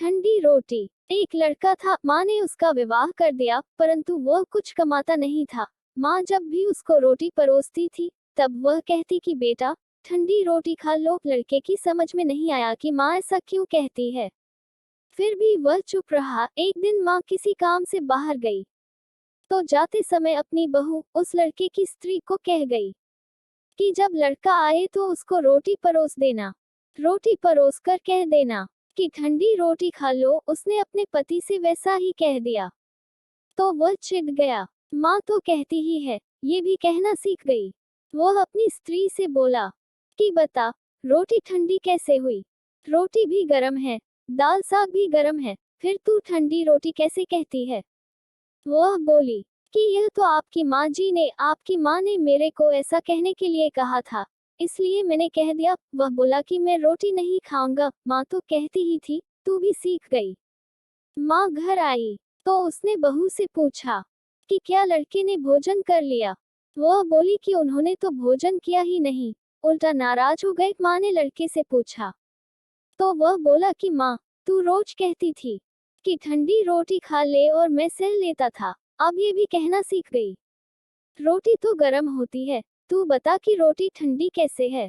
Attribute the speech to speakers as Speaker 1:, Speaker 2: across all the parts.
Speaker 1: ठंडी रोटी। एक लड़का था, माँ ने उसका विवाह कर दिया, परंतु वह कुछ कमाता नहीं था। माँ जब भी उसको रोटी परोसती थी, तब वह कहती कि बेटा, ठंडी रोटी खा लो। लड़के की समझ में नहीं आया कि माँ ऐसा क्यों कहती है। फिर भी वह चुप रहा। एक दिन माँ किसी काम से बाहर गई, तो जाते समय अपनी बहू उस लड़के की स्त्री को कह गई कि जब लड़का आए तो उसको रोटी परोस देना। रोटी परोस कर कह देना कि ठंडी रोटी खा लो। उसने अपने पति से वैसा ही कह दिया, तो वह चिढ़ गया। माँ तो कहती ही है, ये भी कहना सीख गई। वह अपनी स्त्री से बोला कि बता, रोटी ठंडी कैसे हुई? रोटी भी गरम है, दाल साग भी गरम है, फिर तू ठंडी रोटी कैसे कहती है? वह बोली कि यह तो आपकी माँ ने मेरे को ऐसा कहने के लिए कहा था, इसलिए मैंने कह दिया। वह बोला कि मैं रोटी नहीं खाऊंगा। माँ तो कहती ही थी, तू भी सीख गई। माँ घर आई तो उसने बहू से पूछा कि क्या लड़के ने भोजन कर लिया? वह बोली कि उन्होंने तो भोजन किया ही नहीं, उल्टा नाराज हो गए। माँ ने लड़के से पूछा तो वह बोला कि माँ, तू रोज कहती थी कि ठंडी रोटी खा ले और मैं सह लेता था, अब ये भी कहना सीख गई। रोटी तो गर्म होती है, तू बता कि रोटी ठंडी कैसे है?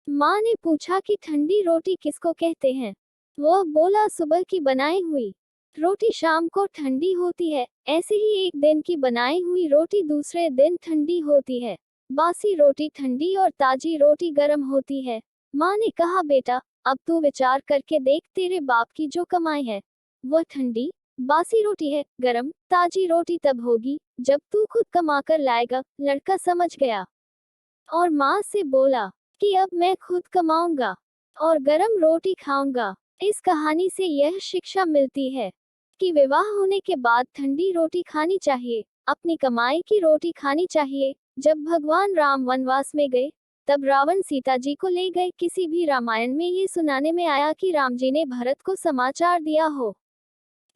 Speaker 1: माँ ने पूछा कि ठंडी रोटी किसको कहते हैं? वह बोला सुबह की बनाई हुई रोटी शाम को ठंडी होती है, ऐसे ही एक दिन की बनाई हुई रोटी दूसरे दिन ठंडी होती है। बासी रोटी ठंडी और ताजी रोटी गर्म होती है। माँ ने कहा बेटा, अब तू विचार करके देख, तेरे बाप की जो कमाई है वह ठंडी बासी रोटी है। गरम ताजी रोटी तब होगी जब तू खुद कमा कर लाएगा। लड़का समझ गया और माँ से बोला कि अब मैं खुद कमाऊंगा और गरम रोटी खाऊंगा। इस कहानी से यह शिक्षा मिलती है कि विवाह होने के बाद ठंडी रोटी खानी चाहिए, अपनी कमाई की रोटी खानी चाहिए। जब भगवान राम वनवास में गए, तब रावण सीता जी को ले गए। किसी भी रामायण में ये सुनाने में आया कि राम जी ने भरत को समाचार दिया हो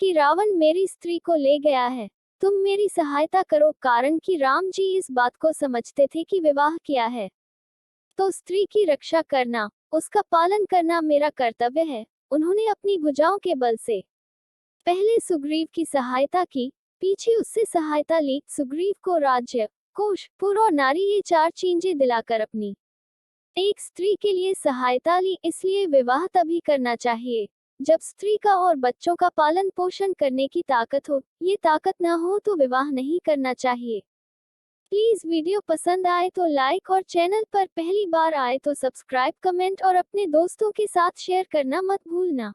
Speaker 1: कि रावण मेरी स्त्री को ले गया है, तुम मेरी सहायता करो। कारण कि राम जी इस बात को समझते थे कि विवाह किया है तो स्त्री की रक्षा करना, उसका पालन करना मेरा कर्तव्य है। उन्होंने अपनी भुजाओं के बल से पहले सुग्रीव की सहायता की, पीछे उससे सहायता ली। सुग्रीव को राज्य, कोष, पुर और नारी ये 4 चीजें दिलाकर अपनी एक स्त्री के लिए सहायता ली। इसलिए विवाह तभी करना चाहिए जब स्त्री का और बच्चों का पालन पोषण करने की ताकत हो। ये ताकत न हो तो विवाह नहीं करना चाहिए। प्लीज वीडियो पसंद आए तो लाइक और चैनल पर पहली बार आए तो सब्सक्राइब, कमेंट और अपने दोस्तों के साथ शेयर करना मत भूलना।